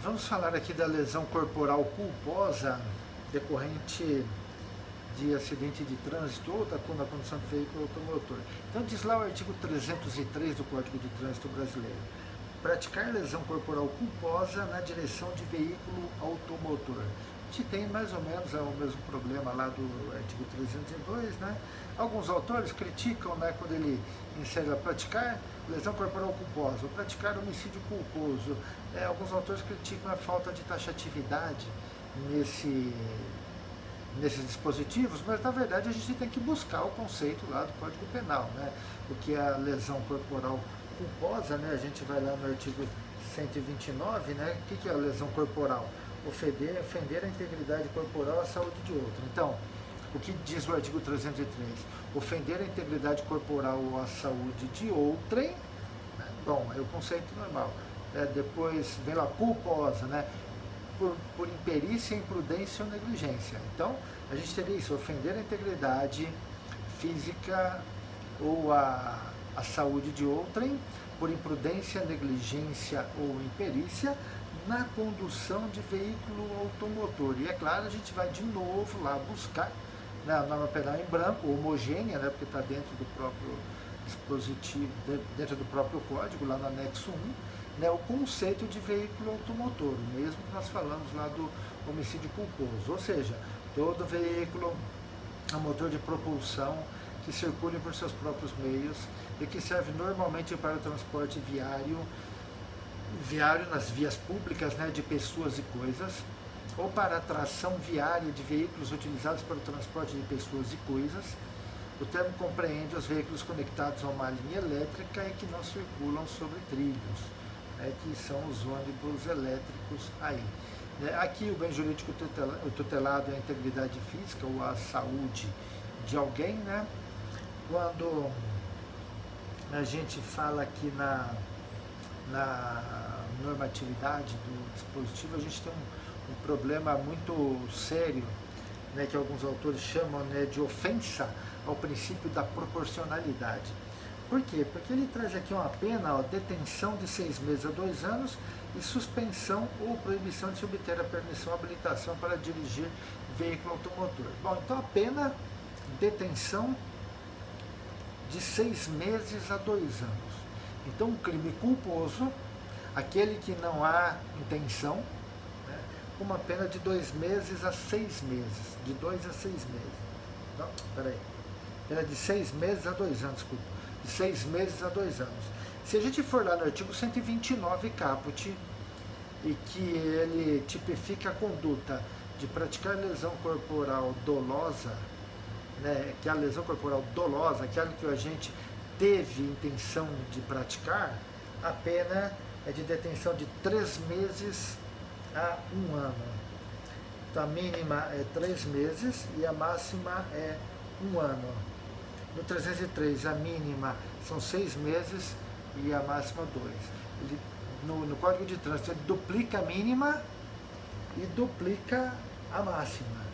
Vamos falar aqui da lesão corporal culposa decorrente de acidente de trânsito ou na condução de veículo automotor. Então diz lá o artigo 303 do Código de Trânsito Brasileiro: praticar lesão corporal culposa na direção de veículo automotor. A gente tem mais ou menos o mesmo problema lá do artigo 302, né? Alguns autores criticam, né, quando ele insere a praticar lesão corporal culposa ou praticar homicídio culposo. Alguns autores criticam a falta de taxatividade nesses dispositivos, mas na verdade a gente tem que buscar o conceito lá do Código Penal, né? O que é a lesão corporal culposa, né? A gente vai lá no artigo 129, né? O que é a lesão corporal? Ofender a integridade corporal, a saúde de outro. Então, o que diz o artigo 303? Ofender a integridade corporal ou a saúde de outrem, né? Bom, é o conceito normal. Depois vem lá culposa, né? Por imperícia, imprudência ou negligência. Então, a gente teria isso: ofender a integridade física ou a saúde de outrem por imprudência, negligência ou imperícia na condução de veículo automotor. E é claro, a gente vai de novo lá buscar, né, a norma penal em branco, homogênea, né, porque está dentro do próprio dispositivo, dentro do próprio código, lá no anexo 1, né, o conceito de veículo automotor, o mesmo que nós falamos lá do homicídio culposo. Ou seja, todo veículo a motor de propulsão que circule por seus próprios meios e que serve normalmente para o transporte viário nas vias públicas, né, de pessoas e coisas, ou para a tração viária de veículos utilizados para o transporte de pessoas e coisas. O termo compreende os veículos conectados a uma linha elétrica e que não circulam sobre trilhos, né, que são os ônibus elétricos aí. Aqui o bem jurídico tutelado é a integridade física ou a saúde de alguém, né? Quando a gente fala aqui na normatividade do dispositivo, a gente tem um problema muito sério, né, que alguns autores chamam, né, de ofensa ao princípio da proporcionalidade. Por quê? Porque ele traz aqui uma pena, detenção de 6 meses a 2 anos e suspensão ou proibição de se obter a permissão ou habilitação para dirigir veículo automotor. Bom, então a pena, detenção de 6 meses a 2 anos. Então, um crime culposo, aquele que não há intenção, né, uma pena de 2 meses a 6 meses, de 2 a 6 meses. Não, peraí. Pena de 6 meses a 2 anos, desculpa. De 6 meses a 2 anos. Se a gente for lá no artigo 129 caput, e que ele tipifica a conduta de praticar lesão corporal dolosa, né, que é a lesão corporal dolosa, aquela que o agente teve intenção de praticar, a pena é de detenção de 3 meses a 1 ano. Então a mínima é 3 meses e a máxima é 1 ano. No 303, a mínima são 6 meses e a máxima 2. No Código de Trânsito, ele duplica a mínima e duplica a máxima.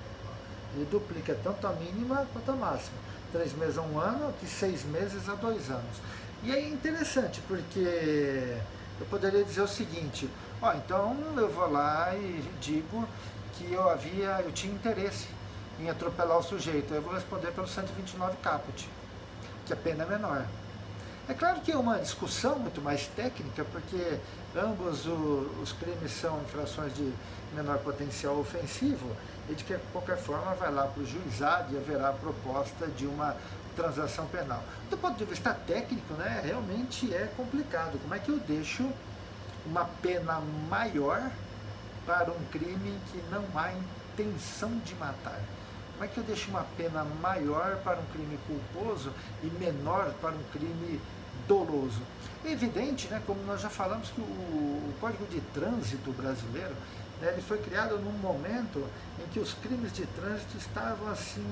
Ele duplica tanto a mínima quanto a máxima. 3 meses a 1 ano, de 6 meses a 2 anos. E é interessante, porque eu poderia dizer o seguinte: então eu vou lá e digo que eu tinha interesse em atropelar o sujeito. Eu vou responder pelo 129 caput, que a pena é menor. É claro que é uma discussão muito mais técnica, porque ambos os crimes são infrações de menor potencial ofensivo, e de qualquer forma vai lá para o juizado e haverá a proposta de uma transação penal. Do ponto de vista técnico, né, realmente é complicado. Como é que eu deixo uma pena maior para um crime que não há intenção de matar? Como é que eu deixo uma pena maior para um crime culposo e menor para um crime doloso? É evidente, né, como nós já falamos, que o Código de Trânsito brasileiro, né, ele foi criado num momento em que os crimes de trânsito estavam assim,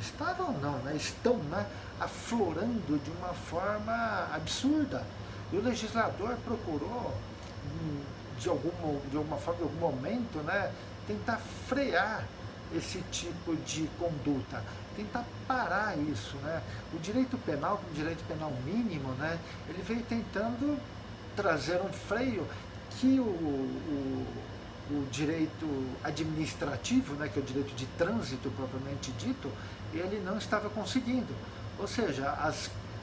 estão, né, aflorando de uma forma absurda. E o legislador procurou, de alguma forma, em algum momento, né, tentar frear esse tipo de conduta, tentar parar isso, né? O direito penal, como direito penal mínimo, né, ele veio tentando trazer um freio que o direito administrativo, né, que é o direito de trânsito propriamente dito, ele não estava conseguindo. Ou seja,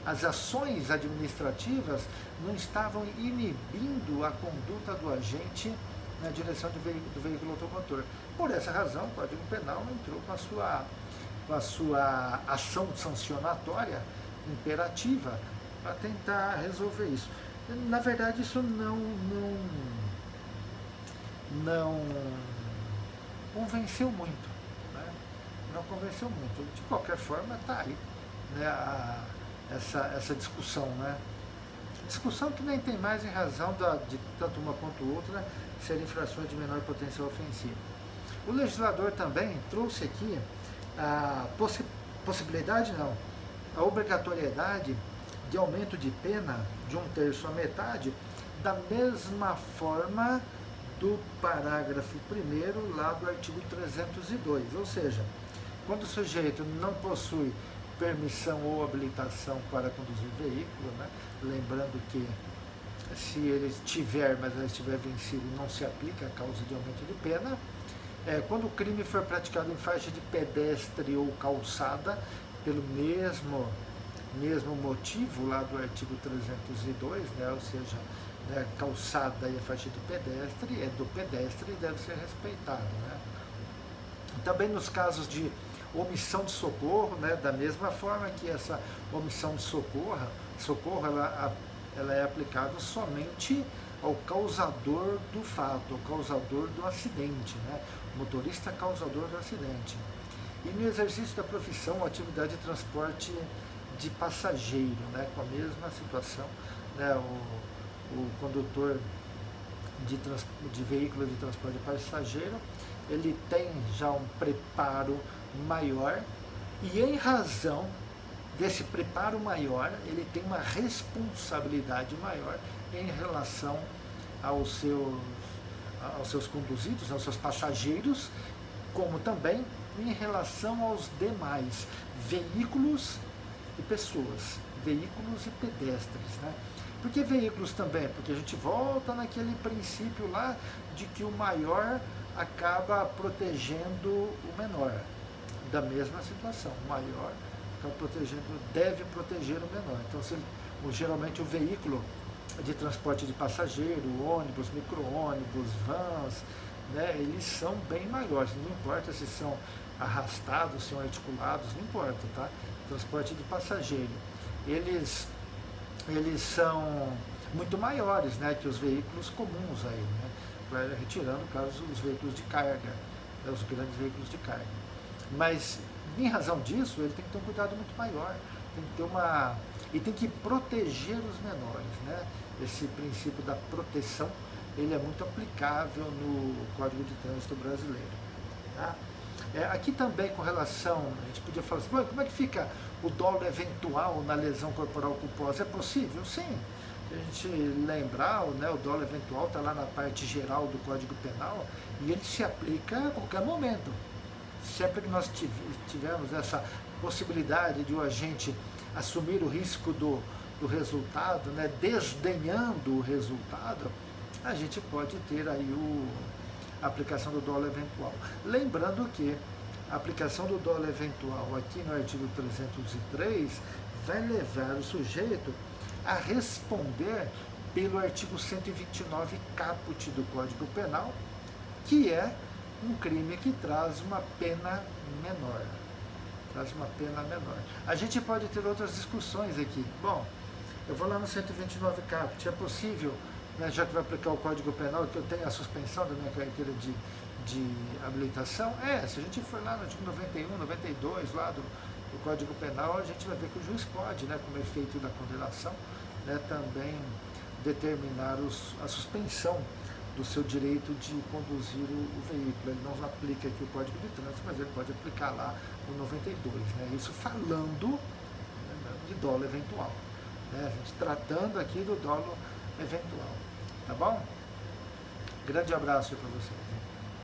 as ações administrativas não estavam inibindo a conduta do agente na direção do veículo automotor. Por essa razão, o Código Penal entrou com a sua ação sancionatória imperativa para tentar resolver isso. Na verdade, isso não convenceu muito, né? Não convenceu muito. De qualquer forma, está aí, né, essa discussão, né? Discussão que nem tem mais em razão de tanto uma quanto outra, né, serem infrações de menor potencial ofensivo. O legislador também trouxe aqui a possibilidade, não, a obrigatoriedade de aumento de pena de 1/3 à metade, da mesma forma do parágrafo 1º lá do artigo 302, ou seja, quando o sujeito não possui permissão ou habilitação para conduzir veículo, né, lembrando que se ele tiver, mas ele estiver vencido, não se aplica a causa de aumento de pena. Quando o crime for praticado em faixa de pedestre ou calçada, pelo mesmo motivo lá do artigo 302, né, ou seja, né, calçada e a faixa de pedestre, é do pedestre e deve ser respeitado, né? Também nos casos de omissão de socorro, né, da mesma forma que essa omissão de socorro ela é aplicável somente ao causador do fato, ao causador do acidente, né, motorista causador do acidente. E no exercício da profissão ou atividade de transporte de passageiro, né, com a mesma situação, né, o condutor de veículo de transporte de passageiro, ele tem já um preparo maior e, em razão desse preparo maior, ele tem uma responsabilidade maior em relação aos seus conduzidos, aos seus passageiros, como também em relação aos demais veículos e pessoas, veículos e pedestres, né? Por que veículos também? Porque a gente volta naquele princípio lá de que o maior acaba protegendo o menor, da mesma situação. O maior acaba deve proteger o menor. Então, geralmente o veículo de transporte de passageiro, ônibus, micro-ônibus, vans, né, eles são bem maiores, não importa se são arrastados, se são articulados, não importa, tá? Transporte de passageiro. Eles são muito maiores, né, que os veículos comuns aí, né, retirando, claro, os veículos de carga, né, os grandes veículos de carga. Mas, em razão disso, ele tem que ter um cuidado muito maior, tem que ter e tem que proteger os menores, né? Esse princípio da proteção, ele é muito aplicável no Código de Trânsito brasileiro, tá? Aqui também, com relação, a gente podia falar assim, como é que fica o dolo eventual na lesão corporal culposa? É possível? Sim. A gente lembrar, né, o dolo eventual está lá na parte geral do Código Penal e ele se aplica a qualquer momento. Sempre que nós tivermos essa possibilidade de o agente assumir o risco do resultado, né, desdenhando o resultado, a gente pode ter aí a aplicação do dolo eventual. Lembrando que a aplicação do dolo eventual aqui no artigo 303 vai levar o sujeito a responder pelo artigo 129 caput do Código Penal, que é um crime que traz uma pena menor. A gente pode ter outras discussões aqui. Bom, eu vou lá no 129 caput, é possível, né, já que vai aplicar o Código Penal, que eu tenha a suspensão da minha carteira de habilitação? Se a gente for lá no artigo 91, 92, lá do Código Penal, a gente vai ver que o juiz pode, né, como efeito da condenação, né, também determinar a suspensão do seu direito de conduzir o veículo. Ele não aplica aqui o Código de Trânsito, mas ele pode aplicar lá o 92, né? Isso falando, né, de dolo eventual, né? A gente tratando aqui do dolo eventual, tá bom? Grande abraço para vocês.